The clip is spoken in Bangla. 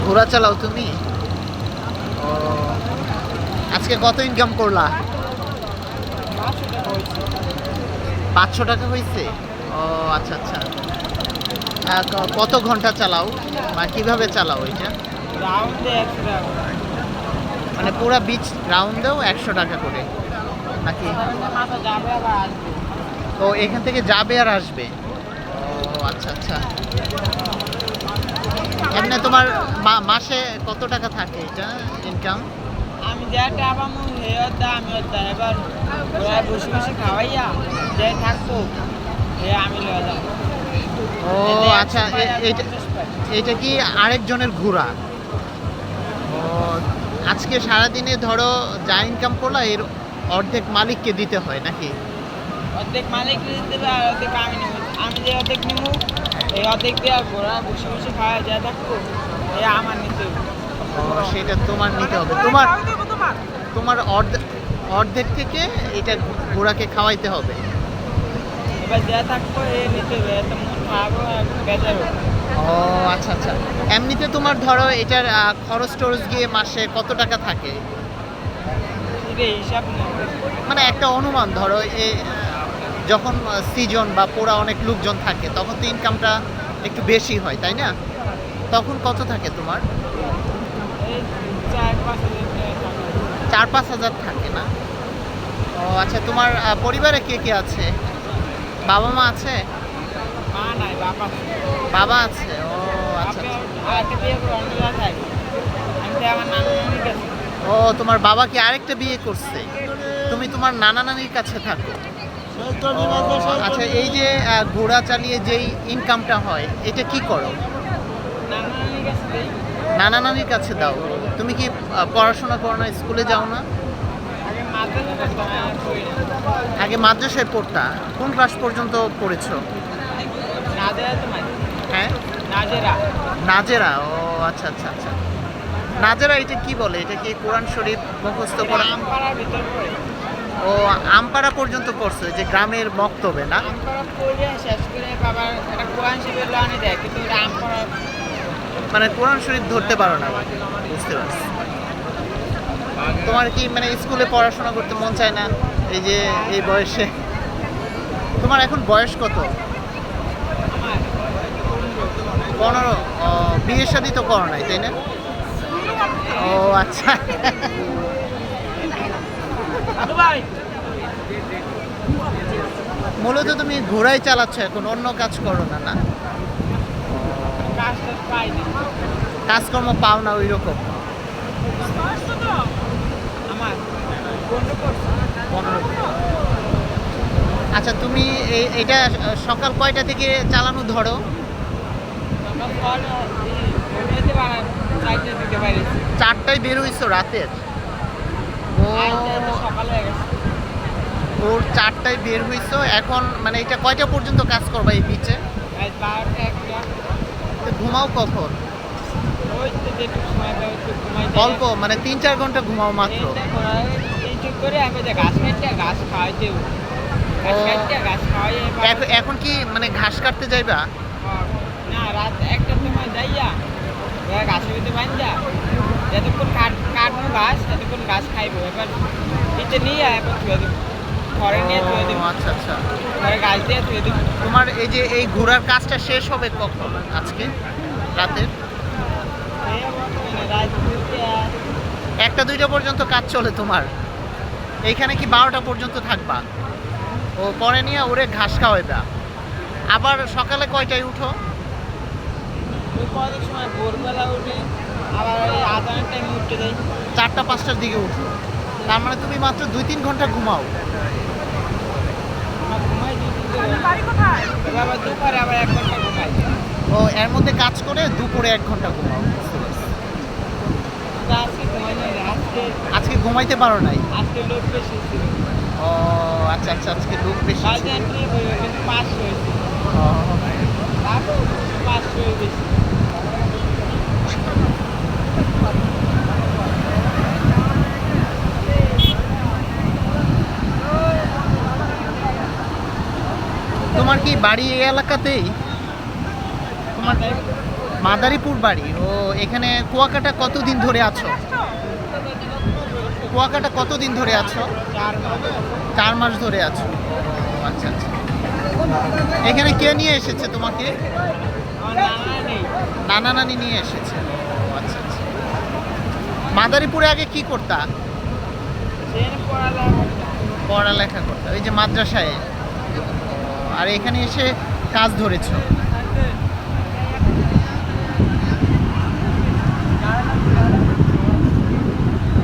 ঘোড়া চালাও তুমি? ও, আজকে কত ইনকাম করলা? 500 টাকা হয়েছে। ও আচ্ছা আচ্ছা। কত ঘন্টা চালাও বা কিভাবে চালাও এটা? মানে পুরা বিচ রাউন্ডেও 100 টাকা করে নাকি? তো এখান থেকে যাবে আর আসবে। ও আচ্ছা আচ্ছা। এমনি তোমার মাসে কত টাকা থাকে এটা ইনকাম? আমি যেটা আবামু হেয়দা আমি ওদা এবার ওরা বসে বসে খাওয়াইয়া যে থাকবো আমি লয়ে যাব। ও আচ্ছা, এটা এটা কি আরেকজনের ঘোড়া? ও, আজকে সারাদিনে ধরো যা ইনকাম করলা এর অর্ধেক মালিককে দিতে হয় নাকি? অর্ধেক মালিক দেবে আর অর্ধেক আমি নেব। আমি যে অর্ধেক নেব এই অর্ধেক দিয়ে ঘোরা বসে বসে খাওয়া যা থাকবো আমার নিতে হবে। ও সেটা তোমার নিতে হবে। তোমার তোমার অর্ধেক থেকে এটা ঘোড়াকে খাওয়াইতে হবে। এবার যা থাকবো নিতে হবে, এত মন খাওয়াবো আর বেজাবো। ও আচ্ছা আচ্ছা। এমনিতে তোমার ধরো এটার খরচ টরচ গিয়ে মাসে কত টাকা থাকে? হিসাব নেই, মানে একটা অনুমান ধরো যখন সিজন বা পুরা অনেক লোকজন থাকে তখন তো ইনকামটা একটু বেশি হয় তাই না? তখন কত থাকে তোমার? এই 4-5 হাজার টাকা। 4-5 হাজার থাকে না? ও আচ্ছা। তোমার পরিবারে কে কে আছে? বাবা মা আছে? মা নাই, বাবা বাবা আছে। ও আচ্ছা আপনি আচ্ছা। আরেকটা বিয়ে করে অন্য জায়গায় থাকি। আমি তো আমার নানা নানির কাছে। ও তোমার বাবা কি আরেকটা বিয়ে করছে? তুমি তোমার নানা নানির কাছে থাকো? ও, আচ্ছা। এই যে ঘোড়া চালিয়ে যেই ইনকামটা হয় এটা কি করো? নানা নানির কাছে দেই। নানা নানির কাছে দাও। তুমি কি পড়াশোনা করো না, স্কুলে যাও না? আগে মাদ্রাসা করতাম, আর করি না। আগে মাদ্রাসায় পড়তা? কোন ক্লাস পর্যন্ত পড়েছো? নাজেরা তো মানে হ্যাঁ, নাজেরা। নাজেরা। ও আচ্ছা আচ্ছা আচ্ছা। নাজেরা এটা কি বলে? এটা কি কোরআন শরীফ মুখস্থ করা? আমপাড়ার ভিতর পড়ে। ও, আমপাড়া পর্যন্ত করছো, যে গ্রামের মক্তবে না? আমপাড়া পড়ে শেষ করে বাবার একটা কোরআন শিবের লানে দেয়, কিন্তু ওটা আমপাড়া মানে কোরআন শরীফ ধরতে পারো না? বুঝতে পারছি। তোমার কি মানে স্কুলে পড়াশোনা করতে মন চায় না এই যে এই বয়সে? তোমার এখন বয়স কত? আমার 15। ও, বিয়ে শাদী তো করো নাই তাই না? ও আচ্ছা। ভাই মূলত তুমি ঘোড়াই চালাচ্ছ এখন, অন্য কাজ করো না? না, কাজটা পাই না। কাজকর্ম পাও না ওই রকম? আমার বন্ধু করছে 15। আচ্ছা, তুমি এটা সকাল কয়টা থেকে চালানো ধরো? সকাল পর ঘুমিয়েতে পারা 4টার দিকে বাইরে 4টায় বের হইছো রাতের? ও, সকালে হয়ে গেছে। ওর 4টায় বের হইছো এখন, মানে এটা কয়টা পর্যন্ত কাজ করবা এই বিচে? রাত 12টা 1টা। তো ঘুমাও কখন? ওই তো যেটুকু সময় পাই একটু ঘুমাই অল্প, মানে 3-4 ঘন্টা ঘুমাও মাত্র? এইটুক করে আমি যে ঘাস কাটতে ঘাস খাওয়াইতে ঘাস কাটতে ঘাস খাওয়াই। এখন কি মানে ঘাস কাটতে যাইবা? না, রাত 1টার সময় যাইয়া ওরা ঘাসের ভিতরে বান্ধা যতক্ষণ কাটবো ঘাস ততক্ষণ ঘাস খাইবো। এবার নিচে নিয়ে এবার ধুয়ে দেবো, ঘরে নিয়ে ধুয়ে দেবো, ও, আচ্ছা আচ্ছা। ঘরে ঘাস দিয়ে ধুয়ে দেবো। তোমার এই যে এই ঘোড়ার কাজটা শেষ হবে কখন আজকে রাতের? রাত 1টা-2টা পর্যন্ত কাজ চলে তোমার? এইখানে কি 12টা পর্যন্ত থাকবা? ও, পরে নিয়ে ওরে ঘাস খাওয়াইবা। আবার সকালে কয়টায় উঠো? ওই কয়েক সময় ভোরবেলা উঠে আবার ওই আজানের টাইমে উঠতে যাই। 4টা-5টার দিকে উঠো? তার মানে তুমি মাত্র 2-3 ঘন্টা ঘুমাও? আমার ঘুমাই 2-3 ঘন্টা। এবার আবার দুপুরে আবার 1 ঘন্টা ঘুমাই। ও, এর মধ্যে কাজ করে দুপুরে 1 ঘন্টা ঘুমাও? বুঝতে পারছি। তা আজকে ঘুমাই নাই, আজকে ঘুমাইতে পারো নাই? আজকে লোক বেশি ছিল। ও আচ্ছা আচ্ছা, আজকে লোক বেশি ছিল। বাজে এন্ট্রি কিন্তু 500 হয়েছে। ও, তারপর 500 বেশি। তোমার কি বাড়ি এই এলাকাতেই? তোমার মাদারীপুর বাড়ি। ও এখানে কুয়াকাটা কতদিন ধরে আছো? কুয়াকাটা কতদিন ধরে আছো? 4 মাস ধরে আছো। ও আচ্ছা আচ্ছা। এখানে কে নিয়ে এসেছে তোমাকে? আমার নানা নেই, নানা নানি নিয়ে এসেছে। ও আচ্ছা আচ্ছা। মাদারীপুরে আগে কি করতা? সেখানে পড়ালেখা করতাম। পড়ালেখা করতা, ওই যে মাদ্রাসায়। আর এখানে এসে কাজ ধরেছো?